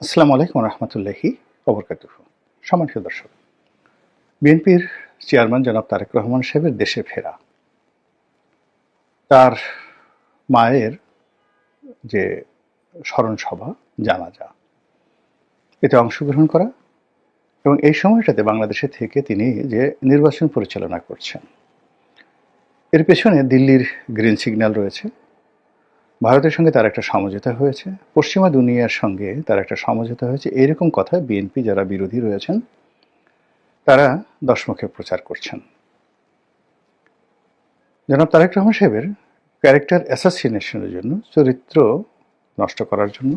আসসালামু আলাইকুম রহমতুল্লাহি ওবরকাতুহু। সম্মানিত দর্শক, বিএনপির চেয়ারম্যান জনাব তারেক রহমান সাহেবের দেশে ফেরা, তার মায়ের যে স্মরণ সভা, জানাজা, এতে অংশগ্রহণ করা এবং এই সময়টাতে বাংলাদেশে থেকে তিনি যে নির্বাচন পরিচালনা করছেন, এর পেছনে দিল্লির গ্রিন সিগন্যাল রয়েছে। ভারতের সঙ্গে তার একটা সমঝোতা হয়েছে, পশ্চিমা দুনিয়ার সঙ্গে তার একটা সমঝোতা হয়েছে। এইরকম কথা বিএনপি যারা বিরোধী রয়েছেন তারা দশমুখে প্রচার করছেন। জনাব তারেক রহমান সাহেবের ক্যারেক্টার অ্যাসাসিনেশনের জন্য, চরিত্র নষ্ট করার জন্য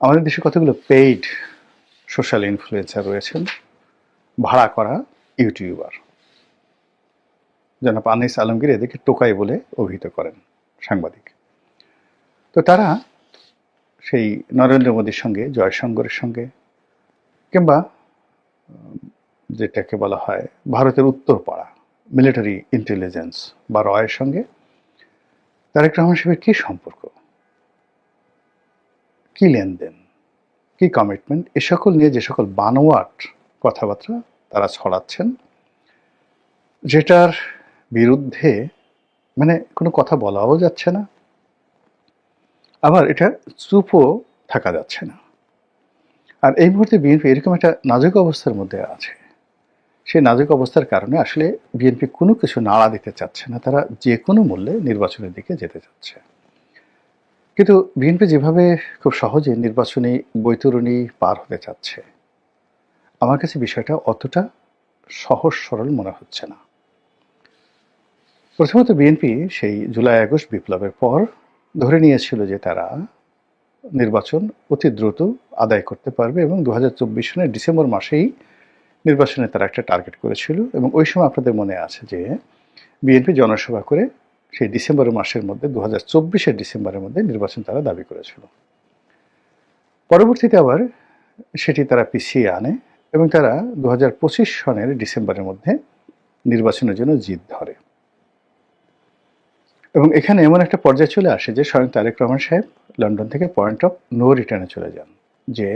আমাদের দেশে কতগুলো পেইড সোশ্যাল ইনফ্লুয়েন্সার রয়েছেন, ভাড়া করা ইউটিউবার। জনাব আনিস আলমগীর এদেরকে টোকাই বলে অভিহিত করেন সাংবাদিক। তো তারা সেই নরেন্দ্র মোদীর সঙ্গে, জয়শঙ্করের সঙ্গে, কিংবা যেটাকে বলা হয় ভারতের উত্তরপাড়া মিলিটারি ইন্টেলিজেন্স বা রয়ের সঙ্গে তারেক রহমান সাহেবের কী সম্পর্ক, কী লেনদেন, কী কমিটমেন্ট, এ সকল নিয়ে যে সকল বানোয়াট কথাবার্তা তারা ছড়াচ্ছেন, যেটার বিরুদ্ধে মানে কোনো কথা বলাও যাচ্ছে না, আবার এটা চুপও থাকা যাচ্ছে না। আর এই মুহূর্তে বিএনপি এরকম একটা নাজুক অবস্থার মধ্যে আছে। সেই নাজুক অবস্থার কারণে আসলে বিএনপি কোনো কিছু নাড়া দিতে চাচ্ছে না, তারা যে কোনো মূল্যে নির্বাচনের দিকে যেতে চাচ্ছে। কিন্তু বিএনপি যেভাবে খুব সহজে নির্বাচনী বৈতরণী পার হতে চাচ্ছে, আমার কাছে বিষয়টা অতটা সহজ সরল মনে হচ্ছে না। প্রথমত বিএনপি সেই জুলাই আগস্ট বিপ্লবের পর ধরে নিয়েছিল যে তারা নির্বাচন অতি দ্রুত আদায় করতে পারবে এবং 2024 সনের ডিসেম্বর মাসেই নির্বাচনে তারা একটা টার্গেট করেছিল। এবং ওই সময় আপনাদের মনে আছে যে বিএনপি জনসভা করে সেই ডিসেম্বর মাসের মধ্যে, 2024-এর ডিসেম্বরের মধ্যে নির্বাচন তারা দাবি করেছিল। পরবর্তীতে আবার সেটি তারা পিছিয়ে আনে এবং তারা 2025 সনের ডিসেম্বরের মধ্যে নির্বাচনের জন্য জিদ ধরে। এবং এখানে এমন একটা পর্যায়ে চলে আসে যে স্বয়ং তারেক রহমান সাহেব লন্ডন থেকে পয়েন্ট অফ নো রিটার্নে চলে যান যে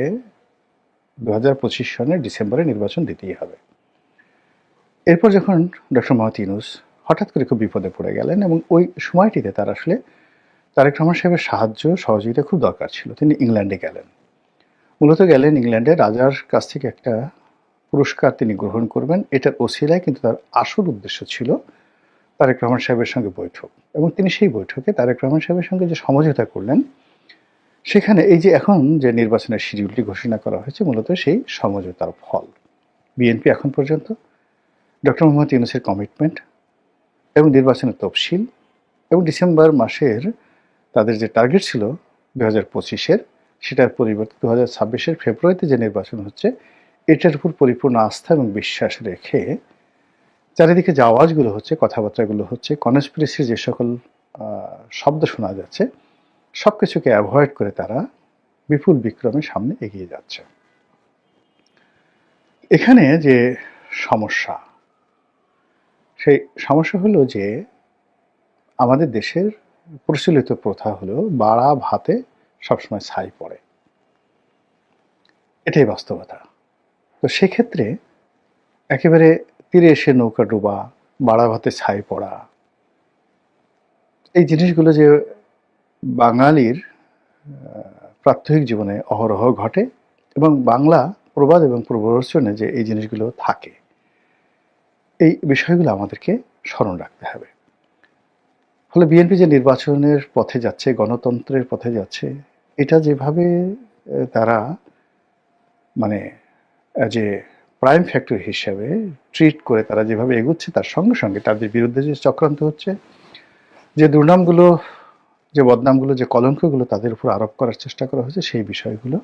2025 সনের ডিসেম্বরে নির্বাচন দিতেই হবে। এরপর যখন ডক্টর মোহাম্মদ ইউনূস হঠাৎ করে খুব বিপদে পড়ে গেলেন এবং ওই সময়টিতে তার আসলে তারেক রহমান সাহেবের সাহায্য সহযোগিতা খুব দরকার ছিল, তিনি ইংল্যান্ডে গেলেন। মূলত গেলেন ইংল্যান্ডে রাজার কাছ থেকে একটা পুরস্কার তিনি গ্রহণ করবেন, এটার ওসিলায়, কিন্তু তার আসল উদ্দেশ্য ছিল তারেক রহমান সাহেবের সঙ্গে বৈঠক। এবং তিনি সেই বৈঠকে তারেক রহমান সাহেবের সঙ্গে যে সমঝোতা করলেন, সেখানে এই যে এখন যে নির্বাচনের শিডিউলটি ঘোষণা করা হয়েছে, মূলত সেই সমঝোতার ফল। বিএনপি এখন পর্যন্ত ডক্টর মোহাম্মদ ইউনূসের কমিটমেন্ট এবং নির্বাচনের তফসিল এবং ডিসেম্বর মাসের তাদের যে টার্গেট ছিল 2025-এর, সেটার পরিবর্তে 2026-এর ফেব্রুয়ারিতে যে নির্বাচন হচ্ছে, এটার উপর পরিপূর্ণ আস্থা এবং বিশ্বাস রেখে চারিদিকে যে আওয়াজগুলো হচ্ছে, কথাবার্তাগুলো হচ্ছে, কনস্পিরেসির যে সকল শব্দ শোনা যাচ্ছে, সব কিছুকে অ্যাভয়েড করে তারা বিপুল বিক্রমে সামনে এগিয়ে যাচ্ছে। এখানে যে সমস্যা, সেই সমস্যা হলো যে আমাদের দেশের প্রচলিত প্রথা হলো বাড়া ভাতে সবসময় ছাই পড়ে, এটাই বাস্তবতা। তো সেক্ষেত্রে একেবারে তীরে এসে নৌকা ডোবা, বাড়া ভাতে ছাই পড়া, এই জিনিসগুলো যে বাঙালির প্রাত্যহিক জীবনে অহরহ ঘটে এবং বাংলা প্রবাদ এবং প্রবচনে যে এই জিনিসগুলো থাকে, এই বিষয়গুলো আমাদেরকে স্মরণ রাখতে হবে। ফলে বিএনপি যে নির্বাচনের পথে যাচ্ছে, গণতন্ত্রের পথে যাচ্ছে, এটা যেভাবে তারা মানে যে প্রাইম ফ্যাক্টর হিসেবে ট্রিট করে তারা যেভাবে এগুচ্ছে, তার সঙ্গে সঙ্গে তাদের বিরুদ্ধে যে চক্রান্ত হচ্ছে, যে দুর্নামগুলো, যে বদনামগুলো, যে কলঙ্কগুলো তাদের উপর আরোপ করার চেষ্টা করা হয়েছে, সেই বিষয়গুলো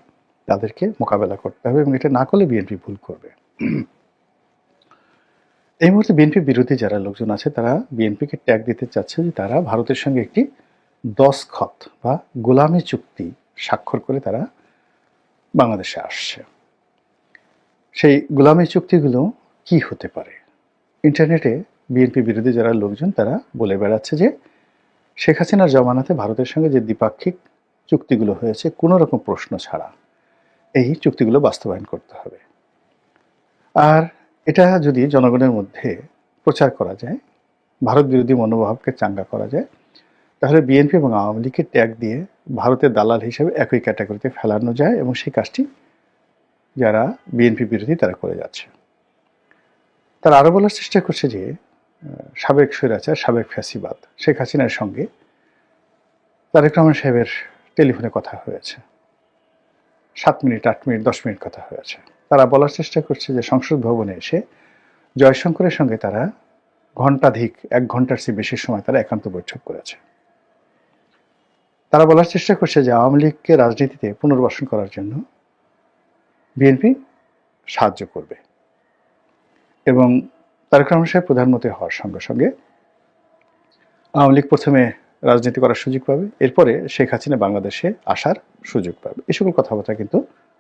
তাদেরকে মোকাবেলা করতে হবে এবং এটা না করলে বিএনপি ভুল করবে। এই মুহূর্তে বিএনপি বিরোধী যারা লোকজন আছে, তারা বিএনপিকে ট্যাগ দিতে চাচ্ছে যে তারা ভারতের সঙ্গে একটি দস্তখত বা গোলামি চুক্তি স্বাক্ষর করে তারা বাংলাদেশে আসছে। সেই গোলামি চুক্তিগুলো কি হতে পারে? ইন্টারনেটে বিএনপি বিরোধী যারা লোকজন তারা বলে বেড়াচ্ছে যে শেখ হাসিনার জমানাতে ভারতের সঙ্গে যে দ্বিপাক্ষিক চুক্তিগুলো হয়েছে কোনো রকম প্রশ্ন ছাড়া এই চুক্তিগুলো বাস্তবায়ন করতে হবে। আর এটা যদি জনগণের মধ্যে প্রচার করা যায়, ভারত বিরোধী মনোভাবকে চাঙ্গা করা যায়, তাহলে বিএনপি এবং আওয়ামী লীগকে ট্যাগ দিয়ে ভারতের দালাল হিসেবে একই ক্যাটাগরিতে ফেলানো যায় এবং সেই কাজটি যারা বিএনপি বিরোধী তারা করে যাচ্ছে। তারা আরও বলার চেষ্টা করছে যে সাবেক স্বৈরাচার, সাবেক ফ্যাসিবাদ শেখ হাসিনার সঙ্গে তারেক রহমান সাহেবের টেলিফোনে কথা হয়েছে, 7 মিনিট, 8 মিনিট, 10 মিনিট কথা হয়েছে। তারা বলার চেষ্টা করছে যে সংসদ ভবনে এসে জয়শঙ্করের সঙ্গে তারা ঘণ্টাধিক, 1 ঘণ্টার চেয়ে বেশি সময় তারা একান্ত বৈঠক করেছে। তারা বলার চেষ্টা করছে যে আওয়ামী লীগকে রাজনীতিতে পুনর্বাসন করার জন্য বিএনপি সাহায্য করবে এবং তারেক রহমান সাহেব প্রধানমন্ত্রী হওয়ার সঙ্গে সঙ্গে আওয়ামী লীগ প্রথমে রাজনীতি করার সুযোগ পাবে, এরপরে শেখ হাসিনা বাংলাদেশে আসার সুযোগ পাবে। এই সকল কথাবার্তা কিন্তু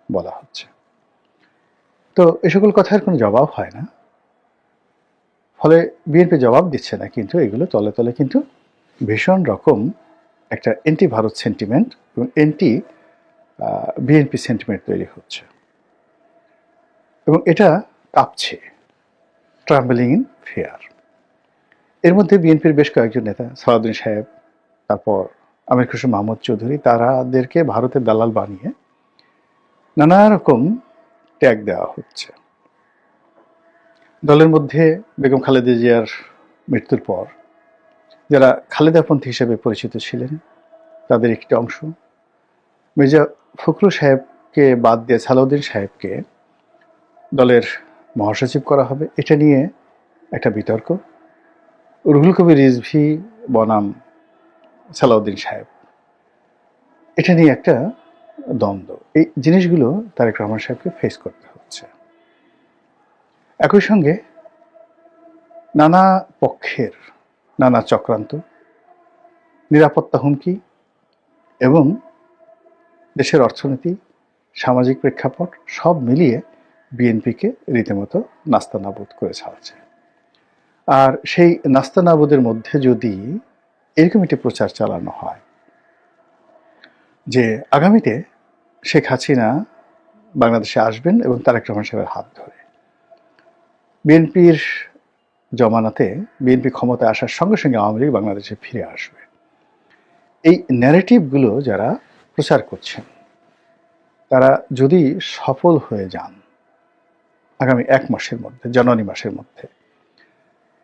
বলা হচ্ছে। তো এই সকল কথার কোনো জবাব হয় না, ফলে বিএনপি জবাব দিচ্ছে না, কিন্তু এগুলো তলে তলে কিন্তু ভীষণ রকম একটা এন্টি ভারত সেন্টিমেন্ট এবং এন্টি বিএনপি সেন্টিমেন্ট তৈরি হচ্ছে এবং এটা কাঁপছে, ট্রাম্বলিং ইন ফিয়ার। এর মধ্যে বিএনপির বেশ কয়েকজন নেতা, সালাউদ্দিন সাহেব, তারপর আমির খসরু মাহমুদ চৌধুরী, তাদেরকে ভারতের দালাল বানিয়ে নানা রকম ট্যাগ দেওয়া হচ্ছে। দলের মধ্যে বেগম খালেদা জিয়ার মৃত্যুর পর যারা খালেদাপন্থী হিসেবে পরিচিত ছিলেন তাদের একটি অংশ, মির্জা ফখরুল সাহেবকে বাদ দিয়ে সালাউদ্দিন সাহেবকে দলের মহাসচিব করা হবে, এটা নিয়ে একটা বিতর্ক। রুহুল কবির রিজভী বনাম সালাউদ্দিন সাহেব, এটা নিয়ে একটা দ্বন্দ্ব। এই জিনিসগুলো তারেক রহমান সাহেবকে ফেস করতে হচ্ছে। একই সঙ্গে নানা পক্ষের নানা চক্রান্ত, নিরাপত্তা হুমকি এবং দেশের অর্থনীতি, সামাজিক প্রেক্ষাপট সব মিলিয়ে বিএনপিকে রীতিমতো নাস্তানাবুদ করে ছাড়ছে। আর সেই নাস্তানাবুদের মধ্যে যদি এরকম একটি প্রচার চালানো হয় যে আগামীতে শেখ হাসিনা বাংলাদেশে আসবেন এবং তারেক রহমান সাহেবের হাত ধরে বিএনপির জমানাতে বিএনপি ক্ষমতায় আসার সঙ্গে সঙ্গে আওয়ামী লীগ বাংলাদেশে ফিরে আসবে, এই ন্যারেটিভগুলো যারা প্রচার করছেন তারা যদি সফল হয়ে যান আগামী 1 মাসের মধ্যে, জানুয়ারি মাসের মধ্যে,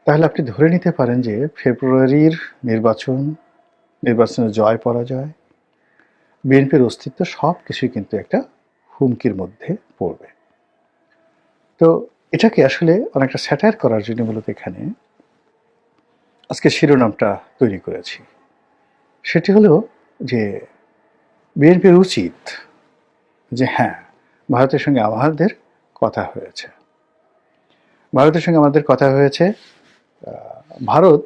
তাহলে আপনি ধরে নিতে পারেন যে ফেব্রুয়ারির নির্বাচনে জয় পরাজয়, বিএনপির অস্তিত্ব সব কিছুই কিন্তু একটা হুমকির মধ্যে পড়বে। তো এটাকে আসলে অনেকটা স্যাটায়ার করার জন্য মূলত এখানে আজকে শিরোনামটা তৈরি করেছি। সেটি হলো যে বিএনপির উচিত যে হ্যাঁ, ভারতের সঙ্গে আমাদের কথা হয়েছে, ভারতের সঙ্গে আমাদের কথা হয়েছে। ভারত,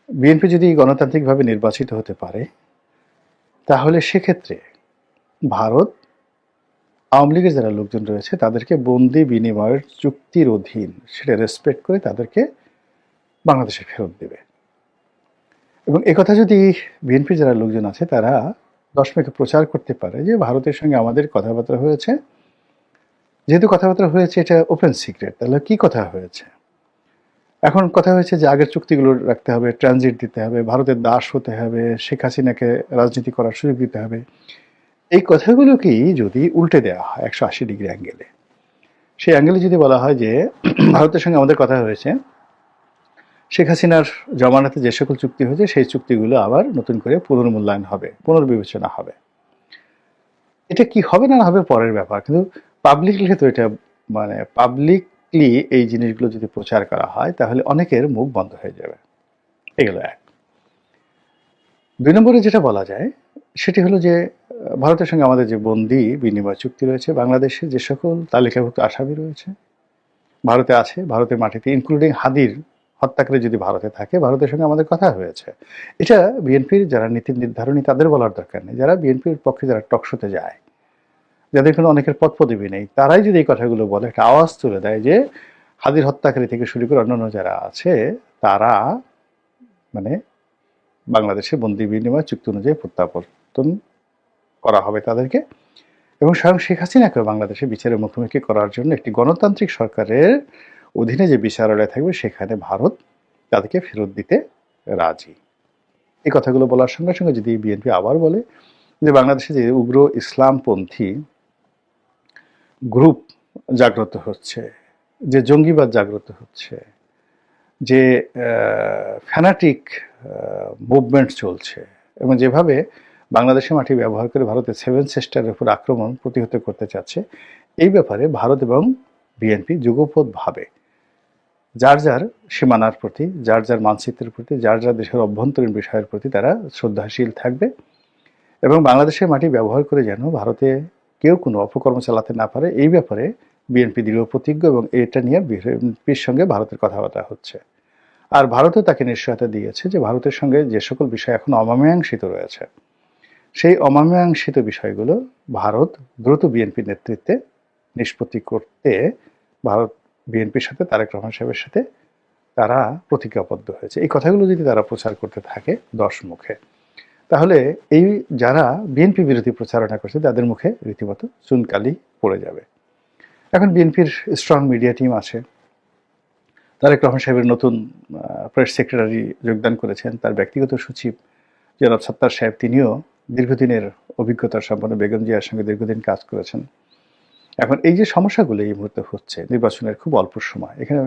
বিএনপি যদি গণতান্ত্রিকভাবে নির্বাচিত হতে পারে তাহলে সেক্ষেত্রে ভারত আওয়ামী লীগের যারা লোকজন রয়েছে তাদেরকে বন্দি বিনিময়ের চুক্তির অধীন সেটা রেসপেক্ট করে তাদেরকে বাংলাদেশে ফেরত দেবে। এবং একথা যদি বিএনপির যারা লোকজন আছে তারা 10 মেকে প্রচার করতে পারে যে ভারতের সঙ্গে আমাদের কথাবার্তা হয়েছে, যেহেতু কথাবার্তা হয়েছে এটা ওপেন সিক্রেট, তাহলে কি কথা হয়েছে? এখন কথা হয়েছে যে আগের চুক্তিগুলো রাখতে হবে, ট্রানজিট দিতে হবে, ভারতের দাস হতে হবে, শেখ হাসিনাকে রাজনীতি করার সুযোগ দিতে হবে। এই কথাগুলোকেই যদি উল্টে দেওয়া হয় 180 ডিগ্রি অ্যাঙ্গেলে, সেই অ্যাঙ্গেলে যদি বলা হয় যে ভারতের সঙ্গে আমাদের কথা হয়েছে, শেখ হাসিনার জমানাতে যে সকল চুক্তি হয়েছে সেই চুক্তিগুলো আবার নতুন করে পুনর্মূল্যায়ন হবে, পুনর্বিবেচনা হবে। এটা কি হবে না হবে পরের ব্যাপার, কিন্তু পাবলিকলি তো এটা পাবলিকলি এই জিনিসগুলো যদি প্রচার করা হয় তাহলে অনেকের মুখ বন্ধ হয়ে যাবে। এগুলো 1। 2 নম্বরে যেটা বলা যায় সেটি হলো যে ভারতের সঙ্গে আমাদের যে বন্দি বিনিময় চুক্তি রয়েছে, বাংলাদেশে যে সকল তালিকাভুক্ত আসামি রয়েছে ভারতে আছে, ভারতের মাটিতে, ইনক্লুডিং হাদির হত্যাকারী যদি ভারতে থাকে, ভারতের সঙ্গে আমাদের কথা হয়েছে। এটা বিএনপির যারা নীতি নির্ধারণী তাদের বলার দরকার নেই, যারা বিএনপির পক্ষে যারা টকশোতে যায়, যাদের কোনো অনেকের পদপদবি নেই, তারাই যদি এই কথাগুলো বলে, একটা আওয়াজ তুলে দেয় যে হাদির হত্যাকারী থেকে শুরু করে অন্যান্য যারা আছে তারা বাংলাদেশে বন্দি বিনিময় চুক্তি অনুযায়ী প্রত্যাবর্তন করা হবে তাদেরকে, এবং স্বয়ং শেখ হাসিনাকেও বাংলাদেশে বিচারের মুখোমুখি করার জন্য একটি গণতান্ত্রিক সরকারের অধীনে যে বিচারালয় থাকবে সেখানে ভারত তাদেরকে ফেরত দিতে রাজি। এই কথাগুলো বলার সঙ্গে সঙ্গে যদি বিএনপি আবার বলে যে বাংলাদেশে যে উগ্র ইসলামপন্থী গ্রুপ জাগ্রত হচ্ছে, যে জঙ্গিবাদ জাগ্রত হচ্ছে, যে ফ্যানাটিক মুভমেন্ট চলছে, এবং যেভাবে বাংলাদেশের মাটি ব্যবহার করে ভারতের সেভেন সিস্টারের উপর আক্রমণ প্রতিহত করতে চাচ্ছে, এই ব্যাপারে ভারত এবং বিএনপি যুগপৎভাবে যার যার সীমানার প্রতি, যার যার মানচিত্রের প্রতি, যার যার দেশের অভ্যন্তরীণ বিষয়ের প্রতি তারা শ্রদ্ধাশীল থাকবে, এবং বাংলাদেশের মাটি ব্যবহার করে যেন ভারতে কেউ কোনো অপকর্ম চালাতে না পারে এই ব্যাপারে বিএনপি দৃঢ় প্রতিজ্ঞ, এবং এটা নিয়ে বিএনপির সঙ্গে ভারতের কথাবার্তা হচ্ছে। আর ভারতও তাকে নিশ্চয়তা দিয়েছে যে ভারতের সঙ্গে যে সকল বিষয় এখন অমীমাংসিত রয়েছে সেই অমীমাংসিত বিষয়গুলো ভারত দ্রুত বিএনপির নেতৃত্বে নিষ্পত্তি করতে ভারত বিএনপির সাথে তারেক রহমান সাহেবের সাথে তারা প্রতিজ্ঞাবদ্ধ হয়েছে। এই কথাগুলো যদি তারা প্রচার করতে থাকে 10 মুখে, তাহলে এই যারা বিএনপি বিরোধী প্রচারণা করছে তাদের মুখে রীতিমতো চুনকালি পড়ে যাবে। এখন বিএনপির স্ট্রং মিডিয়া টিম আছে, তারেক রহমান সাহেবের নতুন প্রেস সেক্রেটারি যোগদান করেছেন, তার ব্যক্তিগত সচিব জনাব সাত্তার সাহেব তিনিও দীর্ঘদিনের অভিজ্ঞতার সম্পন্ন বেগম জিয়ার সঙ্গে দীর্ঘদিন কাজ করেছেন। এখন এই যে সমস্যাগুলো এই মুহূর্তে হচ্ছে নির্বাচনের খুব অল্প সময়, এখানে